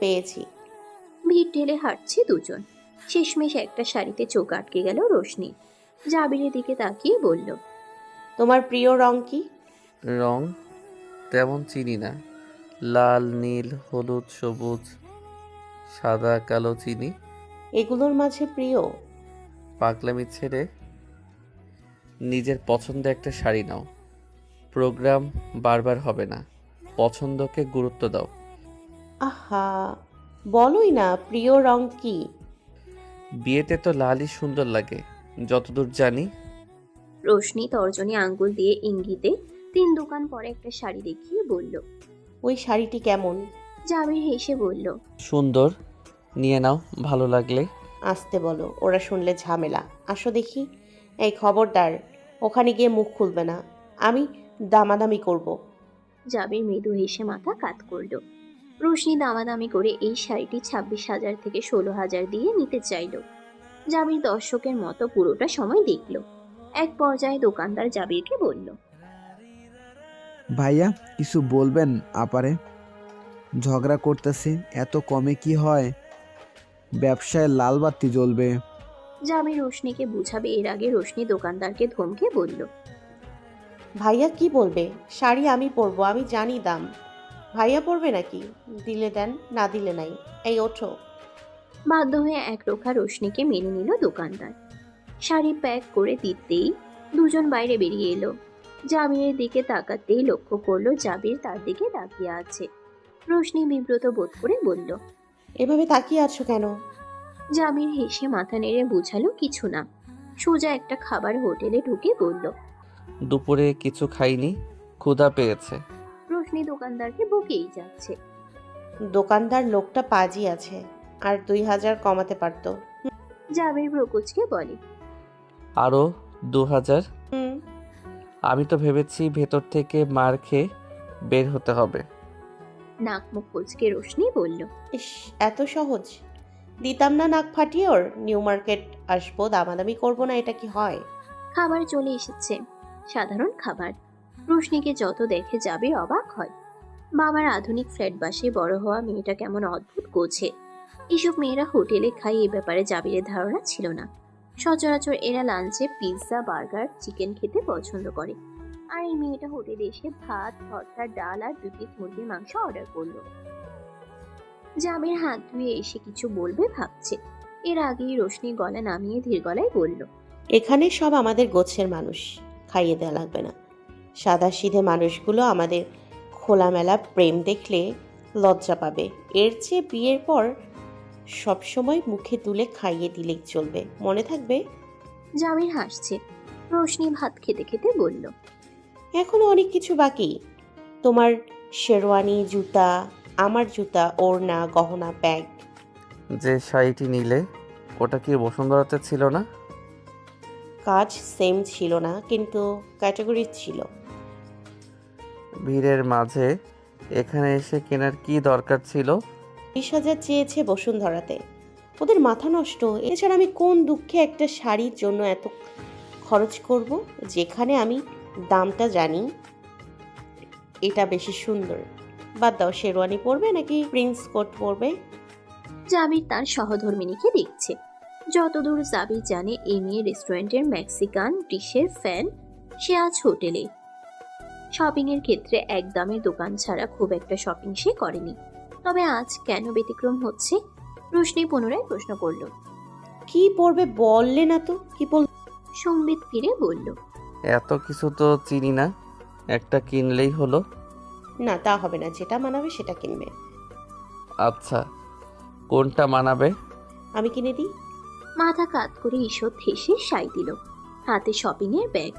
পেয়েছি। ভিড় ঠেলে হাঁটছে দুজন। শেষমেশ একটা শাড়িতে চোখ আটকে গেল রোশনি। জাবিরের দিকে তাকিয়ে বলল, তোমার প্রিয় রং কি? রং তেমন চিনি না। লাল, নীল, হলুদ, সবুজ, সাদা, কালো চিনি। এগুলোর মাঝে প্রিয়? পাগলামি ছেড়ে নিজের পছন্দে একটা শাড়ি নাও। প্রোগ্রাম বারবার হবে না। পছন্দকে গুরুত্ব দাও। আহা, বলোই না প্রিয় রং কি? বিয়েতে তো লালই সুন্দর লাগে যতদূর জানি। রোশনি তর্জনী আঙ্গুল দিয়ে ইঙ্গিতে 3 দোকান পরে একটা শাড়ি দেখিয়ে বলল। ওই শাড়িটি কেমন? জাবির হেসে বলল, সুন্দর, নিয়ে নাও ভালো লাগলে। আসতে বলো, ওরা শুনলে ঝামেলা। আসো দেখি। এই খবরদার, ওখানে গিয়ে মুখ খুলবে না। আমি দামাদামি করব। জাবির মৃদু হেসে মাথা কাত করল। রোশনি দামাদামি করে এই শাড়িটি 26,000 থেকে 16,000 দিয়ে নিতে চাইল। জাবির দর্শকের মতো পুরোটা সময় দেখল। এক পর্যায়ে দোকানদার জাবিরকে বলল, ভাইয়া কিছু বলবেন আপারে? ঝগড়া করতেছে, এত কমে কি হয়? ব্যবসায় লাল বাতি জ্বলবে। জাবির রোশনিকে বুঝাবে এর আগে রোশনি দোকানদারকে ধমকে বলল, ভাইয়া কি বলবে? শাড়ি আমি পরবো, আমি জানি দাম। ভাইয়া পরবে নাকি? দিলে দেন, না দিলে নাই। এই ওঠো। বাধ্য হয়ে একরোখা রোশনিকে মেনে নিল দোকানদার। শাড়ি প্যাক করে দিতেই দুজন বাইরে বেরিয়ে এলো। জাবিরের দিকে তাকাতেই লক্ষ্য করলো জাবির তার দিকে তাকিয়ে আছে। রোশনি বিব্রত বোধ করে বলল। এভাবে তাকিয়ে আছো কেন? জাবির হেসে মাথা নেড়ে বুঝালো কিছু না। সোজা একটা খাবার হোটেলে ঢুকে বলল। দুপুরে কিছু খাইনি, ক্ষুধা পেয়েছে। রোশনি দোকানদারকে বকেই যাচ্ছে। দোকানদার লোকটা পাজি আছে, আর 2000 কমাতে পারতো। জাবির ব্রকুচকে বলে, আরও 2000? হুম। আমি তো ভেবেছি ভেতর থেকে মার খেয়ে বের হতে হবে। নাক মুখ কুচকে রোশনি বলল, ইস, এত সহজ? দিতাম না নাক ফাটিয়ে ওর। নিউ মার্কেট আসবো, দামাদামি করবো না, এটা কি হয়? খাবার চলে এসেছে। সাধারণ খাবার। রোশনিকে যত দেখে জাবির অবাক হয়। বাবার আধুনিক ফ্ল্যাট বাসে বড় হওয়া মেয়েটা কেমন অদ্ভুত গোছে। এসব মেয়েরা হোটেলে খায় এ ব্যাপারে জাবিরের ধারণা ছিল না। সচরাচর এরা লাঞ্চে পিৎজা, বার্গার, চিকেন খেতে পছন্দ করে। আর এই মেয়েটা হোটেলে এসে ভাত, ভর্তা, ডাল আর 2 পিস মুরগির মাংস অর্ডার করলো। জাবির হাত ধুয়ে এসে কিছু বলবে ভাবছে। এর আগেই রোশনি গলা নামিয়ে ধীর গলায় বলল, এখানে সব আমাদের গোছের মানুষ, খাইয়ে দেওয়া লাগবে না। সাদাসিধে মানুষগুলো আমাদের খোলামেলা প্রেম দেখলে লজ্জা পাবে। এর চেয়ে বিয়ের পর সবসময় মুখে তুলে খাইয়ে দিলেই চলবে, মনে থাকবে? জাবির হাসছে। রোশনি ভাত খেতে খেতে বলল, এখনো অনেক কিছু বাকি। তোমার শেরওয়ানি, জুতা, আমার জুতা, ওড়না, গহনা, ব্যাগ। যে শাড়িটি নিলে ওটা কি বসুন্ধরাতে ছিল না? কাজ সেম ছিল না, কিন্তু ক্যাটাগরি ছিল। ভিড়ের মাঝে এখানে এসে কেনার কি দরকার ছিল? 20,000 চেয়েছে বসুন্ধরাতে। ওদের মাথা নষ্ট। এছাড়া আমি কোন দুঃখে একটা শাড়ির জন্য এত খরচ করব, যেখানে আমি দামটা জানি। এটা বেশি সুন্দর। বাদ দাও, শেরওয়ানি পরবে নাকি প্রিন্স কোট পরবে? জাবির তার সহধর্মিনীকে দেখছে। যতদূর জাবির জানে এই মেয়ে রেস্টুরেন্টের মেক্সিকান ডিশের ফ্যান। সে আজ হোটেলে। শপিং এর ক্ষেত্রে এক দামের দোকান ছাড়া খুব একটা শপিং সে করেনি। তবে আজ কেন ব্যতিক্রম হচ্ছে? রোশনি পুনরায় প্রশ্ন করল। কি পরবে বললে না তো, কি বল? সম্বিত ফিরে বলল, এত কিছু তো চিনি না, একটা কিনলেই হলো। না, তা হবে না, যেটা মানাবে সেটা কিনবে। আচ্ছা, কোনটা মানাবে? আমি কিনে দিই। মাথা কাত করে ঈষৎ হেসে সাই দিল। হাতে শপিং এর ব্যাগ।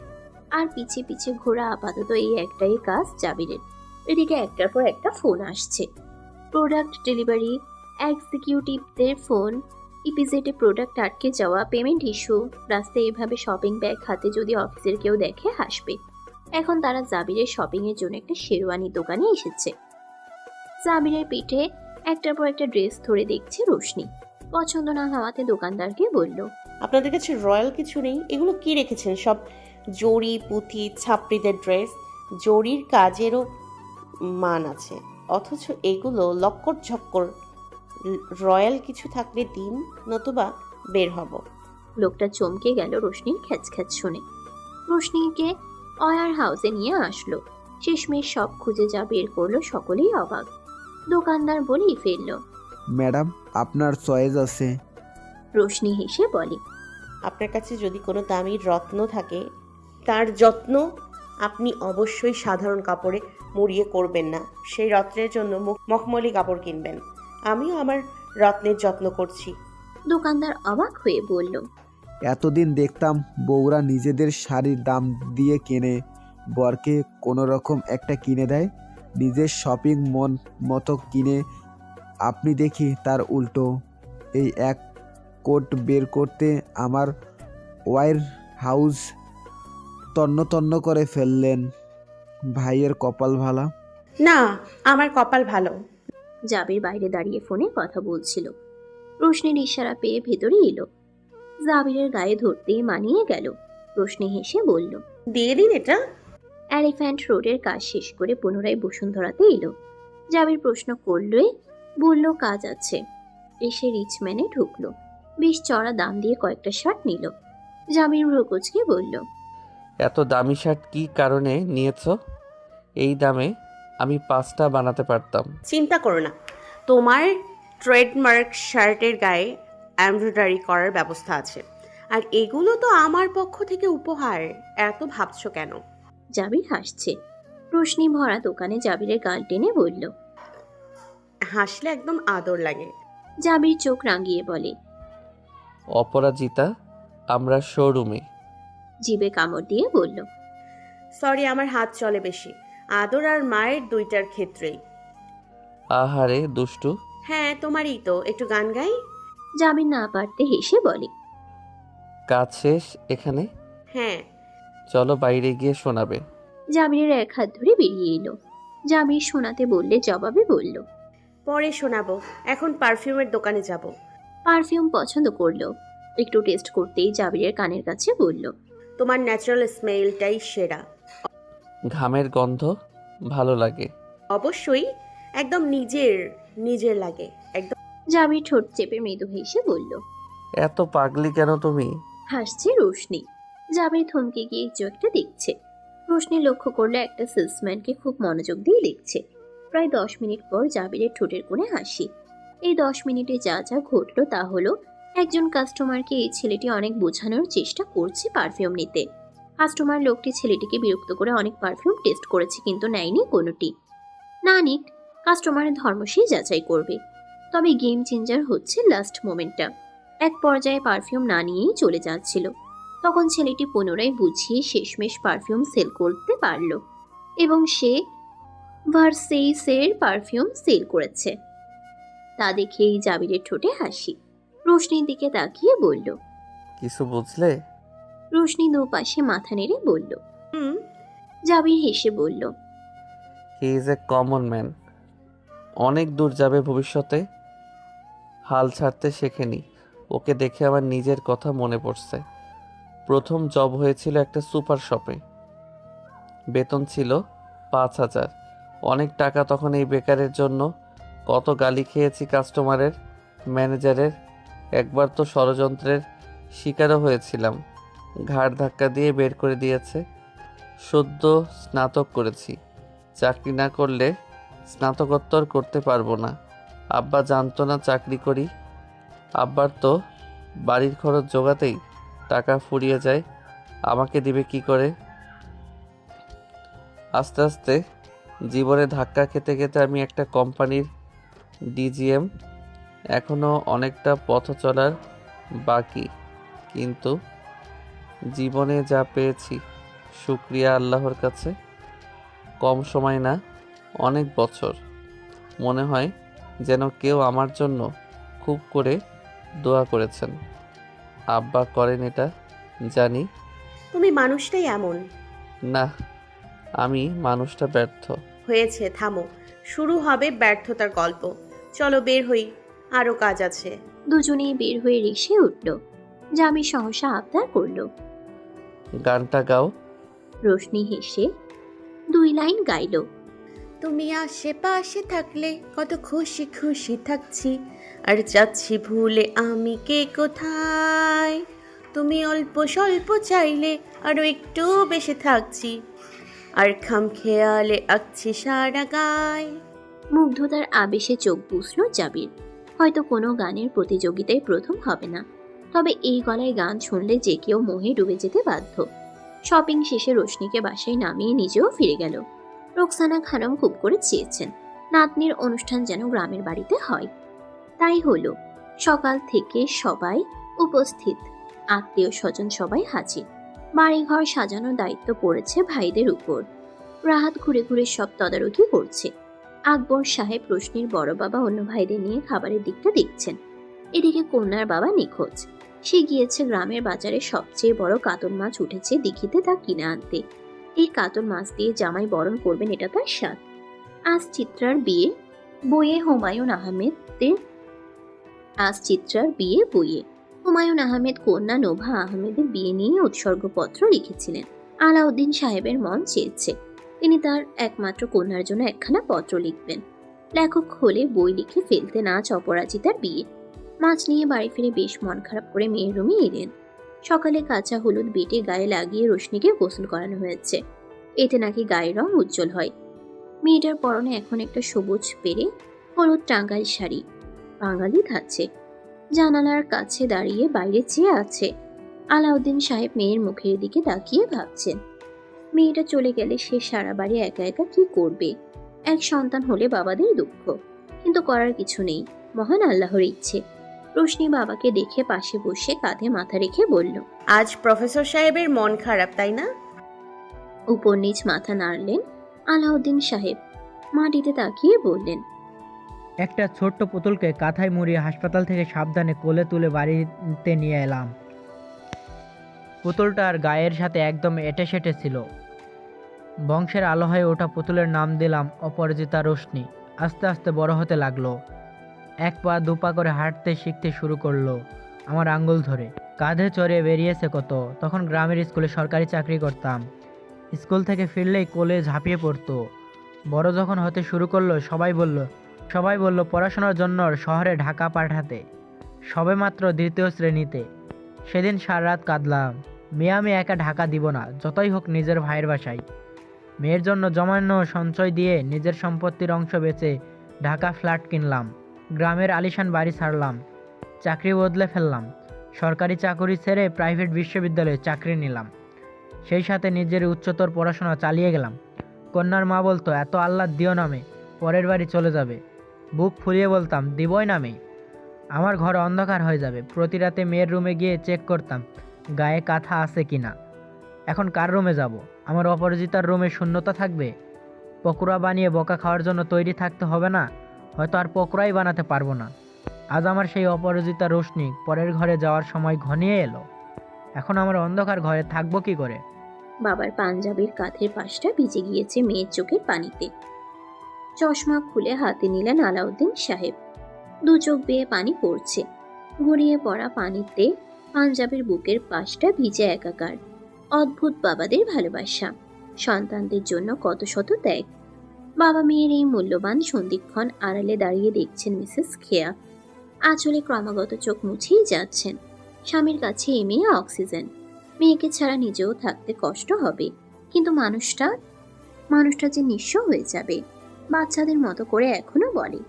আর পিছে পিছে ঘোরা আপাতত এই একটাই কাজ জাবিরের। এদিকে একটার পর একটা ফোন আসছে। প্রোডাক্ট ডেলিভারি, এক্সিকিউটিভদের ফোন, ইপিজেডে প্রোডাক্ট আটকে যাওয়া, পেমেন্ট ইস্যু। রাস্তায় এভাবে শপিং ব্যাগ হাতে যদি অফিসের কেউ দেখে হাসবে। এখন তারা জাবিরের শপিং এর জন্য একটা শেরওয়ানি দোকানে এসেছে। জাবিরের পিঠে একটার পর একটা ড্রেস ধরে দেখছে রোশনি। পছন্দ না হওয়াতে দোকানদারকে বলল, আপনাদের কাছে রয়্যাল কিছু নেই? এগুলো কি রেখেছেন? সব জরি, পুঁথি, ছাপড়িদের ড্রেস। জরির কাজেরও মান আছে, অথচ এগুলো লক্কর ঝক্কর। রয়্যাল কিছু থাকলে দিন, নতুবা বের হব। লোকটা চমকে গেল রোশনির খ্যাচ শুনে। রোশনিকে অয়ার হাউসে নিয়ে আসলো। শেষমেশ সব খুঁজে যা বের করলো সকলেই অবাক। দোকানদার বলেই ফেলল। ম্যাডাম, আপনার চয়েস আছে। রোশনি হেসে বলে, আপনার কাছে যদি কোনো দামি রত্ন থাকে, তার যত্ন আপনি অবশ্যই সাধারণ কাপড়ে মুড়িয়ে করবেন না। সেই রত্নের জন্য মখমলি কাপড় কিনবেন। আমিও আমার রত্নের যত্ন করছি। দোকানদার অবাক হয়ে বলল, এতদিন দেখতাম বউরা নিজেদের শাড়ির দাম দিয়ে কেনে, বরকে কোনো রকম একটা কিনে দেয়, নিজের শপিং মন মতো কিনে। আপনি দেখি তার উল্টো। এই এক কোট বের করতে আমার ওয়ার হাউস তন্ন তন্ন করে ফেললেন। ভাইয়ের কপাল ভালা। না, আমার কপাল ভালো। জাবির বাইরে দাঁড়িয়ে ফোনে কথা বলছিল। রোশনির ইশারা পেয়ে ভেতরে এলো। জাবিরের গায়ে ধরতেই মানিয়ে গেল। রোশনি হেসে বলল, দিয়ে দিন এটা। এলিফ্যান্ট রোডের কাজ শেষ করে পুনরায় বসুন্ধরাতে এলো। জাবির প্রশ্ন করলে বলল কাজ আছে। এসে রিচম্যানে ঢুকলো। বেশ চড়া দাম দিয়ে কয়েকটা শার্ট নিল। জাবির ভ্রুকুচকে বলল, এত দামি শার্ট কী কারণে নিয়েছো? এই দামে আমি 5টা বানাতে পারতাম। চিন্তা করো না, তোমার ট্রেডমার্ক শার্টের গায়ে এমব্রয়ডারি করার ব্যবস্থা আছে। আর এগুলো তো আমার পক্ষ থেকে উপহার। এত ভাবছো কেন? জাবির হাসছে। রোশনি ভরা দোকানে জাবিরের গাল টেনে বলল। হাসলে একদম আদর লাগে। জাবির চোখ রাঙিয়ে বলে, অপরাজিতা, আমরা শোরুমে। জিবে কামড় দিয়ে বলল, সরি, আমার হাত চলে বেশি। আদর আর মায়ের দুইটার ক্ষেত্রেই। আহারে দুষ্টু। হ্যাঁ, তোমারই তো। একটু গান গাই? জাবির না পারতে হেসে বলে, কাজ শেষ এখানে? হ্যাঁ। চলো বাইরে গিয়ে শোনাবে। জাবিরের এক হাত ধরে বেরিয়ে এলো। জাবির শোনাতে বললে জবাবে বলল, পরে শোনাবো, এখন পারফিউমের দোকানে যাব। পারফিউম পছন্দ করলো। একটু টেস্ট করতেই জাবিরের কানের কাছে বলল, তোমার ন্যাচারাল স্মেলটাই সেরা। ঘামের গন্ধ ভালো লাগে। অবশ্যই, একদম নিজের নিজের লাগে একদম। জাবির ঠোঁট চেপে মৃদু হেসে বলল। এত পাগলি কেন তুমি? হাসছে রোশনি। জাবির থমকে গিয়ে কিছু একটা দেখছে। রোশনি লক্ষ্য করলো একটা সেলসম্যানকে খুব মনোযোগ দিয়ে দেখছে। প্রায় 10 মিনিট পর জাবিরের ঠোঁটের কোণে হাসি। এই 10 মিনিটে যা যা ঘটলো তা হলো, একজন কাস্টমারকে এই ছেলেটি অনেক বোঝানোর চেষ্টা করছে পারফিউম নিতে। কাস্টমার লোকটি ছেলেটিকে বিরক্ত করে অনেক পারফিউম টেস্ট করেছে, কিন্তু নেয়নি কোনোটি। না নিক, কাস্টমারের ধর্ম সে যাচাই করবে। তবে গেম চেঞ্জার হচ্ছে লাস্ট মোমেন্টটা। এক পর্যায়ে পারফিউম না নিয়েই চলে যাচ্ছিল। তখন ছেলেটি পুনরায় বুঝিয়ে শেষমেশ পারফিউম সেল করতে পারল, এবং সে ভার্সেইসের পারফিউম সেল করেছে। তা দেখেই জাবিরের ঠোঁটে হাসি। রোশনির দিকে তাকিয়ে বলল। কিছু বুঝলে? রোশনি দুপাশে মাথা নেড়ে বলল। হুম। জাবির হেসে বলল, he is a common man. অনেক দূর যাবে ভবিষ্যতে। হাল ছাড়তে শেখেনি। ওকে দেখে আমার নিজের কথা মনে পড়ছে। প্রথম জব হয়েছিল একটা সুপার শপে। বেতন ছিল 5,000। অনেক টাকা তখন এই বেকারের জন্য। কত গালি খেয়েছি কাস্টমারের, ম্যানেজারের। একবার তো ষড়যন্ত্রের শিকারও হয়েছিলাম। ঘাড় ধাক্কা দিয়ে বের করে দিয়েছে। সদ্য স্নাতক করেছি। চাকরি না করলে স্নাতকোত্তর করতে পারবো না। আব্বা জানতো না চাকরি করি। আব্বার তো বাড়ির খরচ জোগাতেই টাকা ফুরিয়ে যায়। আমাকে দিবে কি করে? আস্তে আস্তে জীবনে ধাক্কা খেতে খেতে আমি একটা কোম্পানির ডিজিএম। এখনও অনেকটা পথ চলার বাকি, কিন্তু জীবনে যা পেয়েছি শুকরিয়া আল্লাহর কাছে। কম সময় না, অনেক বছর। মনে হয় যেন কেউ আমার জন্য খুব করে দোয়া করেছেন। আব্বা করেন এটা জানি। তুমি মানুষটাই এমন। না, আমি মানুষটা ব্যর্থ। হয়েছে, থামো। শুরু হবে ব্যর্থতার গল্প। চলো বের হই, আরো কাজ আছে। দুজনেই বের হয়ে রিকশে উঠল। জামি সহসা আবদার করল। গানটা গাও। রোশনি হেসে 2 লাইন গাইল। তুমি আশেপাশে থাকলে কত খুশি খুশি থাকছি, আর যাচ্ছি ভুলে আমি কে কোথায়। তুমি অল্প স্বল্প চাইলে আরো একটু বেশি থাকছি, আর খাম খেয়ালে আঁকছি সারা গায়। মুগ্ধতার আবেশে চোখ বুঝলো জাবির। হয়তো কোনো গানের প্রতিযোগিতায় প্রথম হবে না, তবে এই গলায় গান শুনলে যে কেউ মোহে ডুবে যেতে বাধ্য। শপিং শেষে রোশনিকে বাসায় নামিয়ে নিজেও ফিরে গেল। রোকসানা খানম খুব করে চেয়েছেন নাতনির অনুষ্ঠান যেন গ্রামের বাড়িতে হয়। তাই হলো। সকাল থেকে সবাই উপস্থিত, আত্মীয় স্বজন সবাই হাজির। বাড়িঘর সাজানোর দায়িত্ব পড়েছে ভাইদের উপর। রাহাত ঘুরে ঘুরে সব তদারকি করছে। আকবর সাহেব রোশনির বড় বাবা অন্য ভাইদের নিয়ে খাবারের দিকটা দেখছেন। এদিকে কন্যার বাবা নিখোঁজ। সে গিয়েছে গ্রামের বাজারে সবচেয়ে বড় কাতল মাছ উঠেছে দিঘিতে, তা কিনে আনতে। এই কাতল মাছ দিয়ে জামাই বরণ করবেন, এটা তার স্বাদ। আজ চিত্রার বিয়ে বইয়ে হুমায়ুন হুমায়ুন আহমেদ কন্যা নোভা আহমেদের বিয়ে নিয়ে উৎসর্গপত্র লিখেছিলেন। আলাউদ্দিন সাহেবের মন চেয়েছে তিনি তার একমাত্র কন্যার জন্য একখানা পত্র লিখবেন। লেখক হলে বই লিখে ফেলতে নাচ অপরাজিতার বিয়ে। মাছ নিয়ে বাড়ি ফিরে বেশ মন খারাপ করে মেয়ের রুমে এলেন। সকালে কাঁচা হলুদ বেটে গায়ে লাগিয়ে রোশনিকে গোসল করানো হয়েছে। এতে নাকি গায়ের রং উজ্জ্বল হয়। মেয়েটার পরনে এখন একটা সবুজ পেরে হলুদ টাঙ্গাইল শাড়ি। বাঙালি ধাঁচে। জানালার কাছে দাঁড়িয়ে বাইরে চেয়ে আছে। আলাউদ্দিন সাহেব মেয়ের মুখের দিকে তাকিয়ে ভাবছেন, মেয়েটা চলে গেলে সে সারা বাড়ি একা একা কি করবে। এক সন্তান হলে বাবাদের দুঃখ, কিন্তু করার কিছু নেই, মহান আল্লাহর ইচ্ছে। রোশনি বাবাকে দেখে পাশে বসে কাঁধে মাথা রেখে বলল, আজ প্রফেসর সাহেবের মন খারাপ, তাই না? উপর নিচ মাথা নাড়লেন আলাউদ্দিন সাহেব। মাটিতে তাকিয়ে বললেন, একটা ছোট্ট পুতুলকে কাঁথায় মুড়িয়ে হাসপাতাল থেকে সাবধানে কোলে তুলে বাড়িতে নিয়ে এলাম। পুতুলটার গায়ের সাথে একদম এঁটেসেঁটে ছিল। বংশের আলো হয়ে ওঠা পুতুলের নাম দিলাম অপরাজিতা রোশনি। আস্তে আস্তে বড় হতে লাগলো। এক পা দুপা করে হাঁটতে শিখতে শুরু করলো আমার আঙ্গুল ধরে। কাঁধে চড়ে বেরিয়েছে কত। তখন গ্রামের স্কুলে সরকারি চাকরি করতাম। স্কুল থেকে ফিরলেই কোলে ঝাঁপিয়ে পড়তো। বড় যখন হতে শুরু করলো সবাই বলল পড়াশোনার জন্য শহরে ঢাকা পাঠাতে, সবেমাত্র দ্বিতীয় শ্রেণীতে। সেদিন সারা রাত কাঁদলাম। মেয়ে আমি একা ঢাকা দিব না, যতই হোক নিজের ভাইয়ের বাসায়। মেয়ের জন্য জমানো সঞ্চয় দিয়ে নিজের সম্পত্তির অংশ বেচে ঢাকা ফ্ল্যাট কিনলাম। গ্রামের আলিশান বাড়ি ছাড়লাম। চাকরি বদলে ফেললাম। সরকারি চাকরি ছেড়ে প্রাইভেট বিশ্ববিদ্যালয়ে চাকরি নিলাম। সেই সাথে নিজের উচ্চতর পড়াশোনা চালিয়ে গেলাম। কন্যার মা বলতো, এত আহ্লাদ দিও না মেয়ে, পরের বাড়ি চলে যাবে। বুক ফুলিয়ে বলতাম, দিবই না মেয়ে, আমার ঘর অন্ধকার হয়ে যাবে। প্রতি রাতে মেয়ের রুমে গিয়ে চেক করতাম গায়ে কাঁথা আছে কিনা। এখন কার রুমে যাব? আমার অপরাজিতার রুমে শূন্যতা থাকবে? পকোড়া বানিয়ে বকা খাওয়ার জন্য তৈরি থাকতে হবে না? হয়তো আর পকোড়াই বানাতে পারবো না। আজ আমার সেই অপরাজিতা রোশনি পরের ঘরে যাওয়ার সময় ঘনিয়ে এলো। এখন আমার অন্ধকার ঘরে থাকবো কি করে? বাবার পাঞ্জাবির কাঁধের পাশটা ভিজে গিয়েছে মেয়ের চোখের পানিতে। চশমা খুলে হাতে নিলেন আলাউদ্দিন সাহেব। দু চোখ বেয়ে পানি পড়ছে। গড়িয়ে পড়া পানিতে পাঞ্জাবির বুকের পাশটা ভিজে একাকার। অদ্ভুত বাবাদের ভালোবাসা, সন্তানদের জন্য কত শত ত্যাগ। বাবা মেয়ের এই মূল্যবান সন্ধিক্ষণ আড়ালে দাঁড়িয়ে দেখছেন মিসেস খেয়া। আঁচলে ক্রমাগত চোখ মুছেই যাচ্ছেন। স্বামীর কাছে এই মেয়ে অক্সিজেন। মেয়েকে ছাড়া নিজেও থাকতে কষ্ট হবে, কিন্তু মানুষটা যে নিঃস্ব হয়ে যাবে। বাচ্চাদের মতো করে এখনো বলে,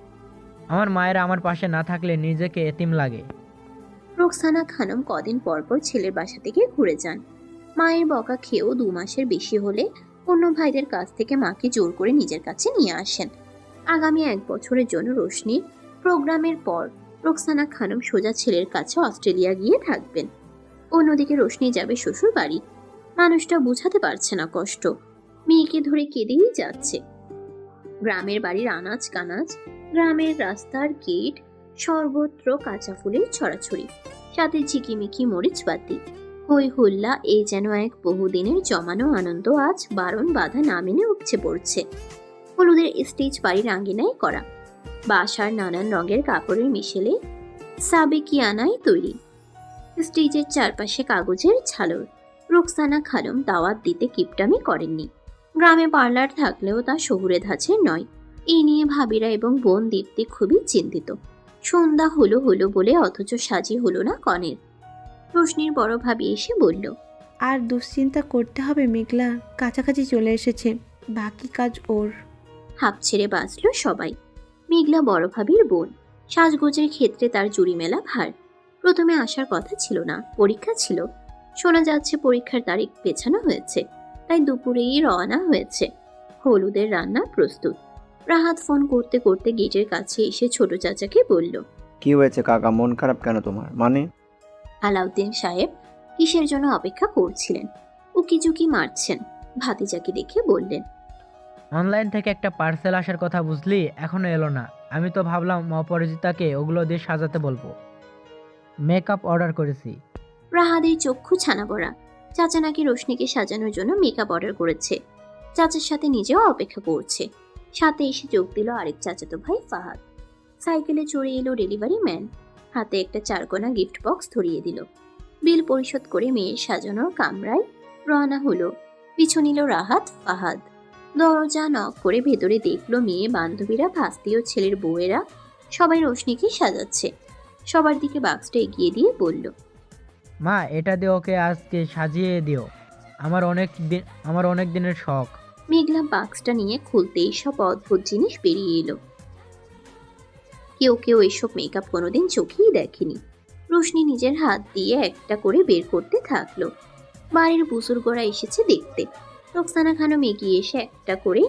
আমার মায়েরা আমার পাশে না থাকলে নিজেকে এতিম লাগে। রোকসানা খানম কদিন পরপর ছেলের বাসা থেকে ঘুরে যান। মায়ের বকা খেয়েও 2 মাসের বেশি হলে অন্য ভাইদের কাছ থেকে মাকে জোর করে নিজের কাছে নিয়ে আসেন। আগামী 1 বছরের জন্য রোশনির প্রোগ্রামের পর রোকসানা খানম সোজা ছেলের কাছে অস্ট্রেলিয়া গিয়ে থাকবেন। অন্যদিকে রোশনি যাবে শ্বশুর বাড়ি। মানুষটা বোঝাতে পারছে না কষ্ট, মেয়েকে ধরে কেঁদেই যাচ্ছে। গ্রামের বাড়ির আনাজ কানাজ, গ্রামের রাস্তার গেট, সর্বত্র কাঁচা ফুলের ছড়াছড়ি, সাথে ঝিকিমিকি মরিচ বাতি, হই হুল্লা। এই যেন এক বহুদিনের জমানো আনন্দ আজ বারণ বাধা না মেনে উপচে পড়ছে। হলুদের স্টেজ বাড়ির আঙ্গিনায় করা, বাসার নানান রঙের কাপড়ের মিশেলে সাবেকিয়ানায় তৈরি। স্টেজের চারপাশে কাগজের ঝালর। রোকসানা খানম দাওয়াত দিতে কিপটামি করেননি। গ্রামে পার্লার থাকলেও তা শহুরে ধাঁচের নয়। এই নিয়ে ভাবিরা এবং বোন দীপ্তি খুবই চিন্তিত। সন্ধ্যা হলো হলো বলে অথচ সাজি হলো না কনের। রোশনির বড় ভাবি এসে বলল, আর দুশ্চিন্তা করতে হবে মেঘলা, কাছাকাছি চলে এসেছে, বাকি কাজ ওর। হাঁপ ছেড়ে বাঁচল সবাই। মেঘলা বড় ভাবির বোন, সাজগোজের ক্ষেত্রে তার জুড়ি মেলা ভার। প্রথমে আসার কথা ছিল না, পরীক্ষা ছিল। শোনা যাচ্ছে পরীক্ষার তারিখ পেছানো হয়েছে, তাই দুপুরেই রওনা হয়েছে। হলুদের রান্না প্রস্তুত। রাহাত ফোন করতে করতে গেটের কাছে এসে ছোট চাচাকে বলল, কি হয়েছে কাকা, মন খারাপ কেন তোমার? মানে আলাউদ্দিন সাহেব কিসের জন্য অপেক্ষা করছিলেন, উকিঝুঁকি মারছেন। ভাতিজাকে দেখে বললেন, অনলাইন থেকে একটা পার্সেল আসার কথা বুঝলি, এখনো এলো না। আমি তো ভাবলাম অপরাজিতাকে ওগুলো দিয়ে সাজাতে বলবো। মেকআপ অর্ডার করেছি। রাহাদের চক্ষু ছানা পড়া। চাচা নাকি রোশনিকে সাজানোর জন্য মেকআপ অর্ডার করেছে। চাচার সাথে নিজেও অপেক্ষা করছে। সাথে এসে যোগ দিল আরেক চাচাতো ভাই ফাহাদ। সাইকেলে চড়ে এলো ডেলিভারি ম্যান, হাতে একটা চারকোনা গিফট বক্স ধরিয়ে দিল। বিল পরিশোধ করে মেয়ের সাজানোর কামরায় রওনা হলো। পিছু নিল রাহাত, ফাহাদ। দরজা নক করে ভেতরে দেখলো মেয়ে, বান্ধবীরা, ভাস্তি ও ছেলের বউয়েরা সবাই রোশনিকে সাজাচ্ছে। সবার দিকে বাক্সটা এগিয়ে দিয়ে বলল, মা, এটা দিয়ে ওকে আজকে সাজিয়ে দিও। আমার অনেক দিনের শখ। মেঘলা বাক্সটা নিয়ে খুলতেই সব অদ্ভুত জিনিস বেরিয়ে এলো। কেউ কেউ এসব মেকআপ কোনোদিন চোখেই দেখেনি। রোশনি নিজের হাত দিয়ে একটা করে বের করতে থাকলো। বাড়ির বুজুর্গরা এসেছে দেখতে। রোকসানা খানম এগিয়ে এসে একটা করে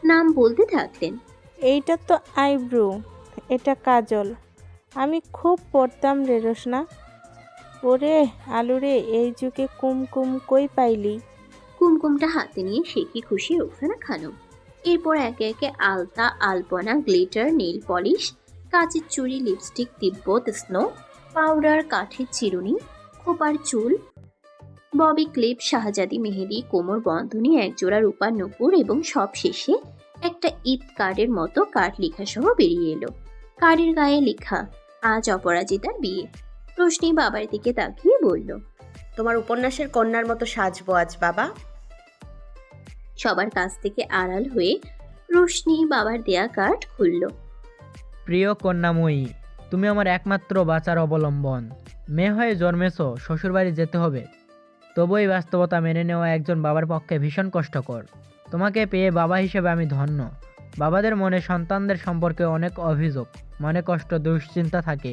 নাম বলতে থাকলেন। এইটা তো আইব্রু, এটা কাজল। আমি খুব পড়তাম রে রোশনা। ওরে আলুরে, এই যুগে কুমকুম কই পাইলি? কুমকুমটা হাতে নিয়ে সে কি খুশি রোকসানা খানম। এরপর একে একে আলতা, আলপনা, গ্লিটার, নেল পলিশ, কাচের চুড়ি, লিপস্টিক, তিব্বত স্নো, পাউডার, কাঠের চিরুনি, খোপার চুল, ববি ক্লিপ, শাহজাদি মেহেদি, কোমর বন্ধনী, একজোড়া রূপার নুপুর এবং সব শেষে একটা ঈদ কার্ডের মতো কার্ড লেখা সহ বেরিয়ে এলো। কার্ডের গায়ে লেখা, আজ অপরাজিতার বিয়ে। রোশনি বাবার দিকে তাকিয়ে বলল, তোমার উপন্যাসের কন্যার মতো সাজবো আজ বাবা। সবার কাছ থেকে আড়াল হয়ে রোশনি বাবার দেয়া কার্ড খুলল। প্রিয় কন্যাময়ী, তুমি আমার একমাত্র বাঁচার অবলম্বন। মেয়ে হয়ে জন্মেছো, শ্বশুরবাড়ি যেতে হবে। তবু এই বাস্তবতা মেনে নেওয়া একজন বাবার পক্ষে ভীষণ কষ্টকর। তোমাকে পেয়ে বাবা হিসেবে আমি ধন্য। বাবাদের মনে সন্তানদের সম্পর্কে অনেক অভিযোগ, মনে কষ্ট, দুশ্চিন্তা থাকে,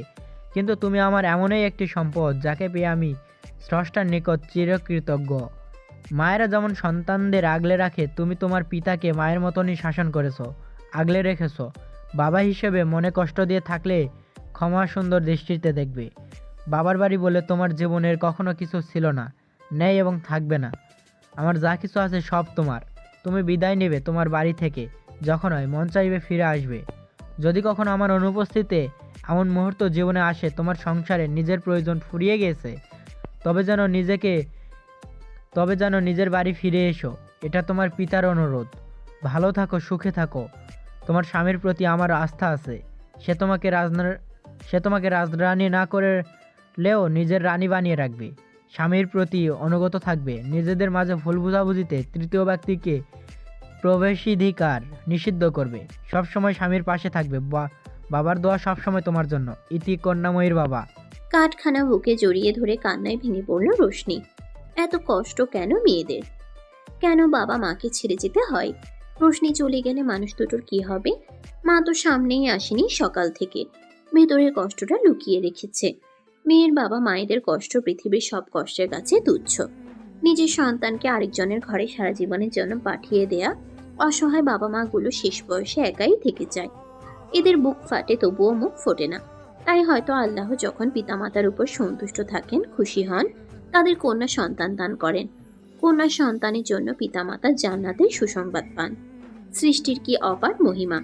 কিন্তু তুমি আমার এমনই একটি সম্পদ যাকে পেয়ে আমি স্রষ্টার নিকট চিরকৃতজ্ঞ। মায়েরা যেমন সন্তানদের আগলে রাখে, তুমি তোমার পিতাকে মায়ের মতনই শাসন করেছো, আগলে রেখেছো। বাবা হিসেবে মনে কষ্ট দিয়ে থাকলে ক্ষমা সুন্দর দৃষ্টিতে দেখবে। বাবার বাড়ি বলে তোমার জীবনের কখনো কিছু ছিল না, নেই এবং থাকবে না। আমার যা কিছু আছে সব তোমার। তুমি বিদায় নেবে তোমার বাড়ি থেকে, যখন হয় মন চাইবে ফিরে আসবে। যদি কখনো আমার অনুপস্থিতিতে এমন মুহূর্ত জীবনে আসে তোমার সংসারে নিজের প্রয়োজন ফুরিয়ে গেছে, তবে যেন নিজের বাড়ি ফিরে এসো। এটা তোমার পিতার অনুরোধ। ভালো থাকো, সুখে থাকো। তোমার স্বামীর প্রতি আমার আস্থা আছে। সে তোমাকে রাজরানী না করলেও নিজের রানী বানিয়ে রাখবে। স্বামীর প্রতি অনুগত থাকবে। নিজেদের মাঝে ভুল বুঝাবুঝিতে তৃতীয় ব্যক্তিকে প্রবেশাধিকার নিষিদ্ধ করবে। সবসময় স্বামীর পাশে থাকবে। বাবার দোয়া সবসময় তোমার জন্য। ইতি কন্যাময়ীর বাবা। কাঠখানা বুকে জড়িয়ে ধরে কান্নায় ভেঙে পড়ল রোশনি। এত কষ্ট কেন মেয়েদের? কেন বাবা মাকে ছেড়ে যেতে হয়? রোশনি চলে গেলে মানুষ দুটোর কি হবে? মা তো সামনেই আসেনি সকাল থেকে, ভেতরের কষ্টটা লুকিয়ে রেখেছে। মেয়ের বাবা মায়েদের কষ্ট পৃথিবীর সব কষ্টের কাছে তুচ্ছ। নিজের সন্তানকে আরেকজনের ঘরে সারা জীবনের জন্য পাঠিয়ে দেয়া অসহায় বাবা মাগুলো শেষ বয়সে একাই থেকে যায়। এদের বুক ফাটে, তবুও মুখ ফোটে না। তাই হয়তো আল্লাহ যখন পিতামাতার উপর সন্তুষ্ট থাকেন, খুশি হন, তাদের কন্যা সন্তান দান করেন। কন্যা সন্তানের জন্য পিতামাতা জান্নাতের সুসংবাদ পান। সৃষ্টির কি অপার মহিমা।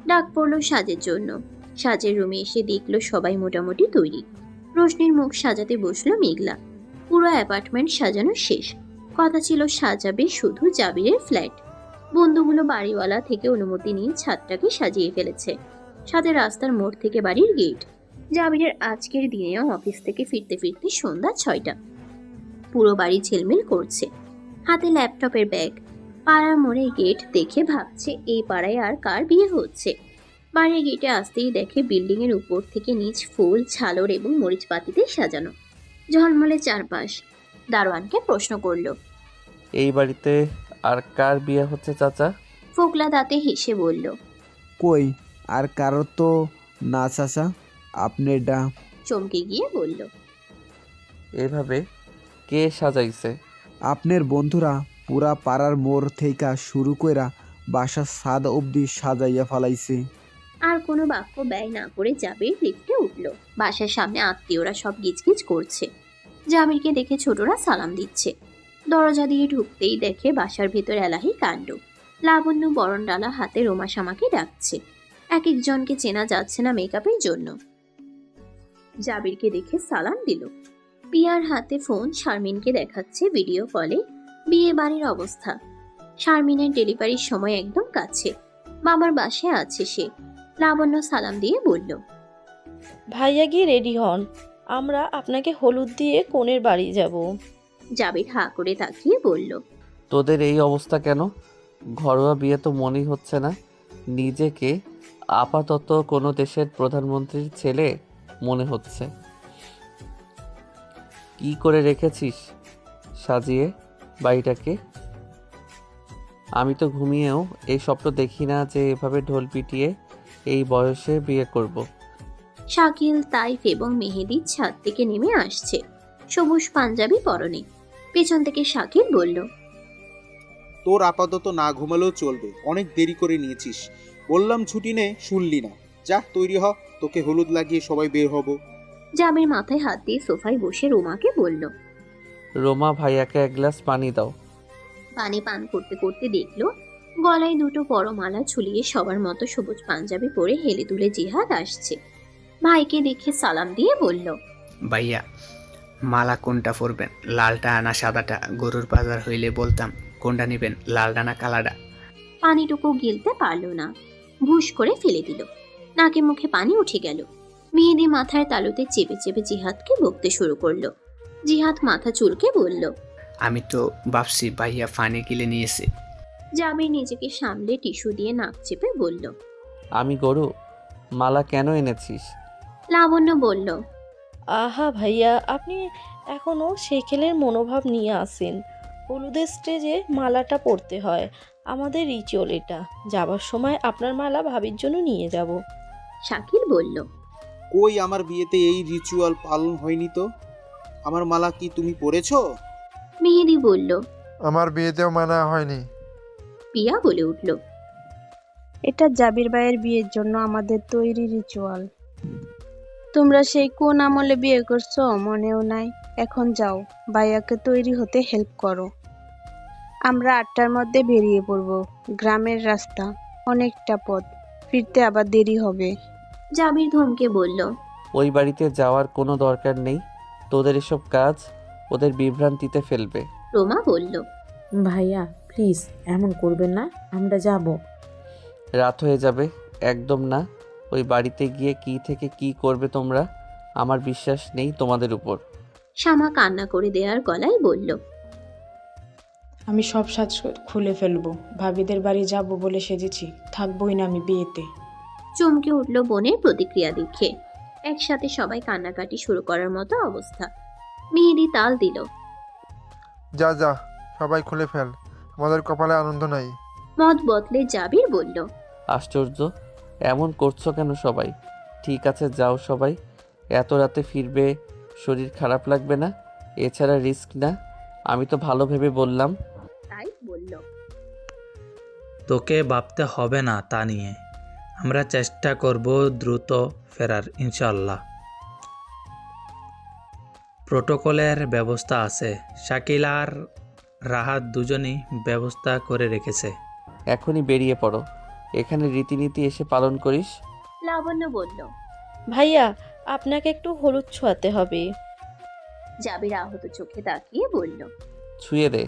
ডাক পড়ল সাজের জন্য। সাজের রুমে এসে দেখলো সবাই মোটামুটি তৈরি। রোশনির মুখ সাজাতে বসলো মেঘলা। পুরো অ্যাপার্টমেন্ট সাজানো শেষ। কথা ছিল সাজাবে শুধু জাবিরের ফ্ল্যাট। বন্ধুগুলো বাড়িওয়ালা থেকে অনুমতি নিয়ে ছাদটাকে সাজিয়ে ফেলেছে। সাথে রাস্তার মোড় থেকে বাড়ির গেট। জাবিরের আজকের দিনেও অফিস থেকে ফিরতে ফিরতে সন্ধ্যা 6টা। পুরো বাড়ি ঝিলমিল করছে। হাতে ল্যাপটপের ব্যাগ। পাড়ার মোড়ে গেট দেখে ভাবছে এই পাড়ায় আর কার বিয়ে হচ্ছে। বাড়ির গেটে আসতেই দেখে বিল্ডিং এর উপর থেকে নিচ ফুল, ঝালর এবং মরিচপাতিতে সাজানো, ঝলমলে চারপাশ। দারোয়ানকে প্রশ্ন করলো। এই বাড়িতে আর কার বিয়ে হচ্ছে চাচা? ফোকলা দাঁতে হেসে বলল। কই আর কারো তো না চাচা, আপনি ডা চমকে গিয়ে বলল। এভাবে কে সাজাইছে? আপনার বন্ধুরা পুরা পাড়ার মোড় থেকে শুরু কইরা বাসার ছাদ অবধি সাজাইয়া ফালাইছে। আর কোনো বাক্য ব্যয় না করে জাবির লিফটে উঠল। বাসার সামনে আত্মীয়রা সব গিজগিজ করছে। জাবিরকে দেখে ছোটরা সালাম দিচ্ছে। দরজা দিয়ে ঢুকতেই দেখে বাসার ভেতর এলাহি কাণ্ড। লাবণ্য বরণডালা হাতে রোমাশামাকে ডাকছে। এক একজনকে চেনা যাচ্ছে না মেকআপের জন্য। জাবিরকে দেখে সালাম দিল। পিয়ার হাতে ফোন শারমিনকে দেখাচ্ছে ভিডিও কলে বিয়ে বাড়ির অবস্থা। শারমিনের ডেলিভারির সময় একদম কাছে। মামার বাসায় আছে সে। লাবণ্য সালাম দিয়ে বলল। ভাইয়া গিয়ে রেডি হন, আমরা আপনাকে হলুদ দিয়ে কনের বাড়ি যাব। জাবির হা করে তাকিয়ে বলল। তোদের এই অবস্থা কেন? ঘরোয়া বিয়ে তো মনেই হচ্ছে না। নিজেকে আপাতত কোনো দেশের প্রধানমন্ত্রীর ছেলে মনে হচ্ছে। কি করে রেখেছিস সাজিয়ে বাড়িটাকে? আমি তো ঘুমিয়েও এই স্বপ্ন দেখি না যে এভাবে ঢোল পিটিয়ে এই বয়সে বিয়ে করব। শাকিল, তাইফ এবং মেহেদি ছাদ থেকে নেমে আসছে, সবুজ পাঞ্জাবি পরনে। পেছন থেকে শাকিল বলল। তোর আপাতত না ঘুমালেও চলবে, অনেক দেরি করে নিয়েছিস। বললাম ছুটি নে, শুনলি না। যা তৈরি হ, তোকে হলুদ লাগিয়ে সবাই বের হব। জাবির মাথায় হাত দিয়ে সোফায় বসে রোমাকে বলল। রোমা, ভাইয়াকে এক গ্লাস পানি দাও। পানি পান করতে করতে দেখলো গলায় দুটো বড় মালা ঝুলিয়ে সবার মতো সবুজ পাঞ্জাবি পরে হেলে দুলে জিহাদ আসছে। ভাইকে দেখে সালাম দিয়ে বলল। ভাইয়া, মালা কোনটা পরবেন, লালটা না সাদাটা? গরুর বাজার হইলে বলতাম কোনটা নেবেন, লালটা না কালাটা? পানিটুকু গিলতে পারলো না, ভুস করে ফেলে দিল। নাকে মুখে পানি উঠে গেল। মেহেদি মাথার তালুতে চেপে চেপে জিহাদকে বকতে শুরু করলো। জিহাদ মাথা চুলকে বলল। আমি তো ভাবছি ভাইয়া পানি গিলে নিয়েছে। জাবির নিজেকে সামলে টিস্যু দিয়ে নাক চেপে বলল। আমি গরু? মালা কেন এনেছিস? লাবণ্য বলল। আহা ভাইয়া, আপনি এখনো সেকেলের মনোভাব নিয়ে আসেন। হলুদের স্টেজে মালাটা পরতে হয়, আমাদের রিচুয়াল এটা। যাবার সময় আপনার মালা ভাবির জন্য নিয়ে যাব। শাকিল বলল। কই, আমার বিয়েতে এই রিচুয়াল পালন হয়নি তো। আমার মালা কি তুমি পরেছো? মেহেদি বলল। আমার বিয়েতেও মানা হয়নি। পিয়া বলে উঠল। এটা জাবির ভাইয়ের বিয়ের জন্য আমাদের তৈরি রিচুয়াল। তোমরা সেই কোন আমলে বিয়ে করছো মনেও নাই। এখন যাও, ভাইয়াকে তৈরি হতে হেল্প করো। আমরা 8টার মধ্যে বেরিয়ে পড়বো। গ্রামের রাস্তা, অনেকটা পথ, ফিরতে আবার দেরি হবে। জাবির ধমকে বলল। ওই বাড়িতে যাওয়ার কোনো দরকার নেই। তোদের এসব কাজ ওদের বিভ্রান্তিতে ফেলবে। রোমা বলল। ভাইয়া প্লিজ এমন করবেন না, আমরা যাব। রাত হয়ে যাবে। একদম না। ওই বাড়িতে গিয়ে কি থেকে কি করবে তোমরা, আমার বিশ্বাস নেই তোমাদের উপর। শ্যামা কান্না করে দেয়ার গলায় বলল। আমি সব সাজ খুলে ফেলবো, ভাবিদের বাড়ি যাব বলে সেজেছি, থাকবোই না আমি বিয়েতে। চমকে উঠল বোনের প্রতিক্রিয়া দেখে। একসাথে সবাই কান্নাকাটি শুরু করার মতো অবস্থা। মেহেদি তাল দিল। যা যা, সবাই খুলে ফেল, আমাদের কপালে আনন্দ নাই। মত বদলে জাবির বলল। আশ্চর্য, এমন করছো কেন সবাই? ঠিক আছে যাও সবাই, এত রাতে ফিরবে, শরীর খারাপ লাগবে না? এছাড়া রিস্ক না। আমি তো ভালো ভেবে বললাম। তাই বলল। তোকে ভাবতে হবে না তা নিয়ে, আমরা চেষ্টা করব দ্রুত ফেরার ইনশাল্লাহ। প্রোটোকলের ব্যবস্থা আছে, শাকিল আর রাহাত দুজনই ব্যবস্থা করে রেখেছে। এখনই বেরিয়ে পড়ো, এখানে রীতিনীতি এসে পালন করিস। লাবণ্য বলল। ভাইয়া, আপনাকে একটু হলুদ ছোঁয়াতে হবে। জাবির আহত চোখে তাকিয়ে বলল। ছুঁয়ে দে।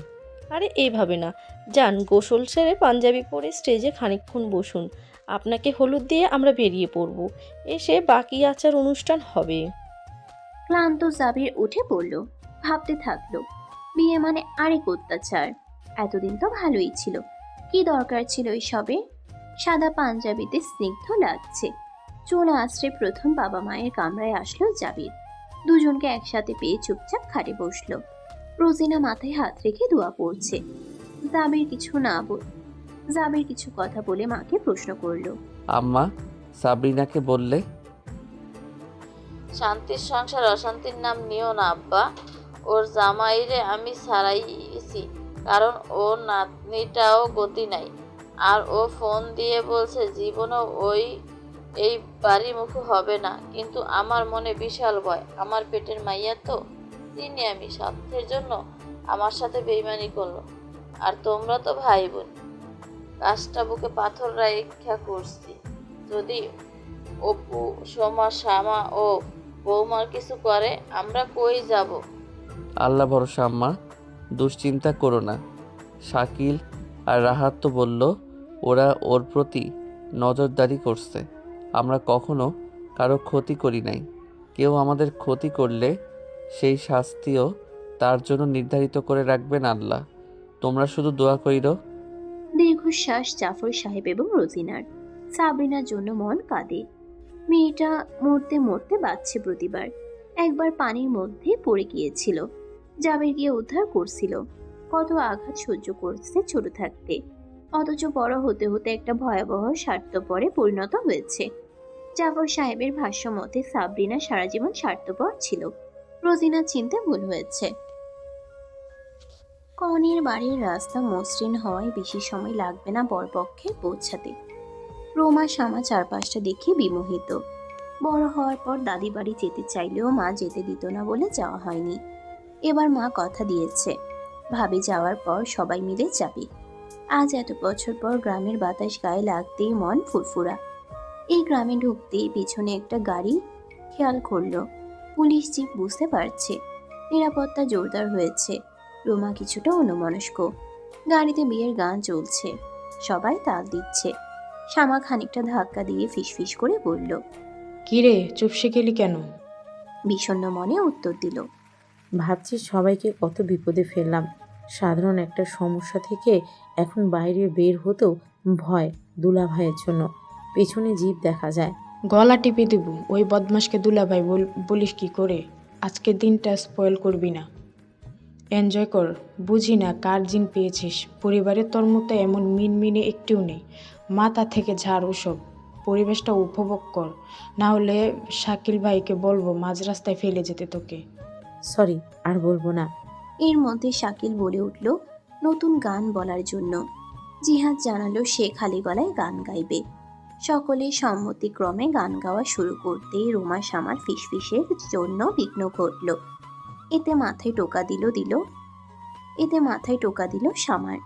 আরে এইভাবে না, যান গোসল সেরে পাঞ্জাবি পরে স্টেজে খানিকক্ষণ বসুন। আপনাকে হলুদ দিয়ে আমরা বেরিয়ে পড়ব, এসে বাকি আচার অনুষ্ঠান হবে। ক্লান্ত জাবির উঠে পড়ল। ভাবতে থাকলো, বিয়ে মানে আরেক অত্যাচার। এতদিন তো ভালোই ছিল, কি দরকার ছিল এসবে? সাদা পাঞ্জাবিতে স্নিগ্ধ লাগছে। চুল আশ্রে প্রথম বাবা মায়ের কামরায় আসলো জাবির। দুজনকে একসাথে পেয়ে চুপচাপ খাটে বসলো। রোজিনা মাথায় হাত রেখে দোয়া পড়ছে। জাবির কিছু কথা বলে মাকে প্রশ্ন করলো। আম্মা, সাবরিনাকে বললে? শান্তির সংসার অশান্তির নাম নিও না আব্বা। ওর জামাইরে আমি ছাড়াইছি, কারণ ওর নাতনিটাও গতি নাই। আর ও ফোন দিয়ে বলছে জীবনও এই বাড়ি মুখ হবে না। কিন্তু আমার মনে বিশাল ভয়, আমার পেটের মাইয়া তো চিনি আমি, স্বার্থের জন্য আমার সাথে বেইমানি করলো। আর তোমরা তো ভাই বোন, কাজটা বুকে পাথর রাখা করছি। যদি অপু, সোমা, শ্যামা ও বৌমার কিছু করে, আমরা কই যাব? আল্লাহ ভরসা আম্মা, দুশ্চিন্তা করো না। শাকিল আর রাহাত তো বলল ওরা ওর প্রতি নজরদারি করছে। আমরা কখনো কারো ক্ষতি করি নাই। কেউ আমাদের ক্ষতি করলে সেই শাস্তিও তার জন্য নির্ধারিত করে রাখবেন আল্লাহ। তোমরা শুধু দোয়া কইরো। দীর্ঘশ্বাস জাফর সাহেব এবং রোজিনার। সাবরিনার জন্য মন কাঁদে। মেয়েটা মরতে মরতে বাঁচছে প্রতিবার। একবার পানির মধ্যে পড়ে গিয়েছিল, জাবির গিয়ে উদ্ধার করছিল। কত আঘাত সহ্য করছে ছোট থাকতে, অথচ বড় হতে হতে একটা ভয়াবহ স্বার্থপরে পরিণত হয়েছে। জাফর সাহেবের ভাষ্য মতে সাবরিনা সারা জীবন স্বার্থপর ছিল। রোজিনার চিন্তা ভুল হয়েছে। কনের বাড়ির রাস্তা মসৃণ হওয়ায় বেশি সময় লাগবে না বরপক্ষে পৌঁছাতে। রোমা শামা চারপাশটা দেখে বিমোহিত। বড় হওয়ার পর দাদি বাড়ি যেতে চাইলেও মা যেতে দিত না বলে যাওয়া হয়নি। এবার মা কথা দিয়েছে, ভাবি যাওয়ার পর সবাই মিলে যাবে। আজ এত বছর পর গ্রামের বাতাস গায়ে লাগতেই মন ফুরফুরা। এই গ্রামে ঢুকতেই পিছনে একটা গাড়ি খেয়াল করলো। পুলিশ জিপ, বুঝতে পারছে নিরাপত্তা জোরদার হয়েছে। রোমা কিছুটা অন্যমনস্ক। গাড়িতে বিয়ের গান চলছে, সবাই তাল দিচ্ছে। শ্যামা খানিকটা ধাক্কা দিয়ে ফিসফিস করে বলল, কিরে চুপসে গেলি কেন? বিষণ্ণ মনে উত্তর দিল, ভাবছি সবাইকে কত বিপদে ফেললাম। সাধারণ একটা সমস্যা থেকে এখন বাইরে বের হতেও ভয়, দুলাভাইয়ের জন্য। পেছনে জিপ দেখা যায়। গলা টিপে দেব। ওই বদমাসকে দুলাভাই বলিস কি করে? আজকের দিনটা স্পয়েল করবি না, এনজয় কর। বুঝি না কার জিন পেয়েছিস। পরিবারে তোর মতো এমন মিনমিনে একটিও নেই। মাথা থেকে ঝাড় ওসব। পরিবেশটা উপভোগ কর, না হলে শাকিল ভাইকে বলবো মাঝ রাস্তায় ফেলে যেতে তোকে। সরি, আর বলবো না। এর মধ্যে শাকিল বলে উঠল নতুন গান বলার জন্য। জিহাদ জানালো সে খালি গলায় গান গাইবে। সকলে সম্মতিক্রমে গান গাওয়া শুরু করতেই রোমা শামার ফিসফিসের জন্য বিঘ্ন ঘটল। এতে মাথায় টোকা দিল শামার।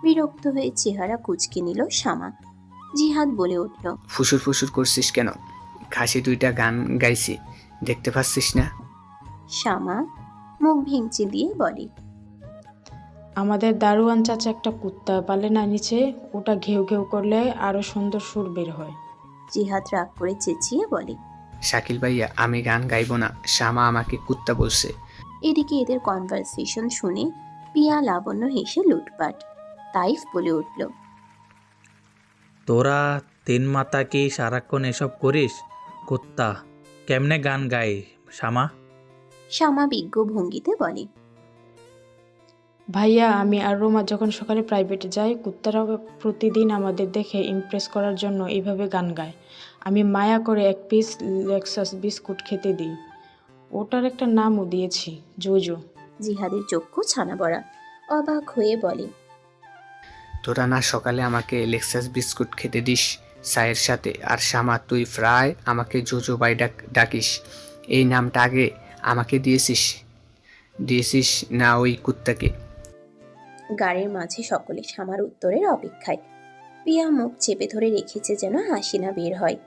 বিরক্ত হয়ে চেহারা কুঁচকে নিল শামা। জিহাদ বলে উঠল, ফুসুর ফুসুর করছিস কেন? খাসি দুইটা গান গাইছি, দেখতে পাচ্ছিস না? শামা মুখ ভেঙচি দিয়ে বলে, আমাদের দারোয়ান চাচা একটা কুত্তা পালে না নিচে, ওটা ঘেউ ঘেউ করলে আরো সুন্দর সুর বের হয়। জিহাদ রাগ করে চেঁচিয়ে বলে, শাকিল ভাইয়া, আমি গান গাইবো না, শ্যামা আমাকে কুত্তা বলছে। এদিকে এদের কনভারসেশন শুনে পিয়া লাবণ্য হেসে লুটপাট। তাইফ বলে উঠল, তোরা তিন মাতা কি সারাক্ষণ এসব করিস? কুত্তা কেমনে গান গায় শ্যামা? শামা বিজ্ঞ ভঙ্গিতে বলে, ভাইয়া আমি আর রোমা যখন সকালে প্রাইভেটে যাই, কুত্তারা প্রতিদিন আমাদের দেখে ইমপ্রেস করার জন্য এইভাবে গান গায়। আমি মায়া করে এক পিস লেক্সাস বিস্কুট খেতে দিই। ওটার একটা নামও দিয়েছি, জোজো। জিহাদের চক্ষু ছানা বড়া, অবাক হয়ে বলে, তোরা না সকালে আমাকে লেক্সাস বিস্কুট খেতে দিস চায়ের সাথে, আর শ্যামা তুই প্রায় আমাকে জোজো বাই ডাকিস। এই নামটা আগে আমাকে দিয়েছিস না ওই কুত্তাকে? গাড়ির মাঝে সকলে শামার উত্তরের অপেক্ষায়। পিয়া মুখ চেপে ধরে রেখেছে যেন হাসি না বের হয়।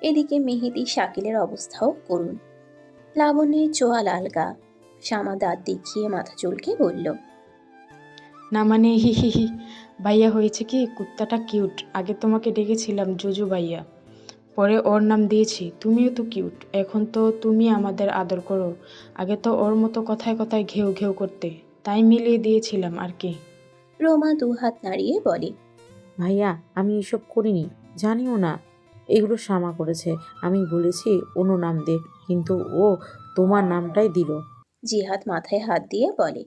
এদিকে মেহেদি শাকিলের অবস্থাও করুন। লাবণ্যের চোয়া লাল গা। শামা দাঁত দেখিয়ে মাথা চুলকে বলল, না মানে হি হি হি। ভাইয়া হয়েছে কি, কুত্তাটা কিউট। আগে তোমাকে ডেকেছিলাম জুজু ভাইয়া, পরে ওর নাম দিয়েছি। তুমিও তো কিউট, এখন তো তুমি আমাদের আদর করো। আগে তো ওর মতো কথায় কথায় ঘেউ ঘেউ করতে, তাই মিলিয়ে দিয়েছিলাম আর কি। রোমা দুহাত নাড়িয়ে বলে, ভাইয়া আমি এসব করিনি, জানিও না। এগুলো শামা করেছে। আমি বলেছি অন্য নাম দে, কিন্তু ও তোমার নামটাই দিল। জিহাদ মাথায় হাত দিয়ে বলে,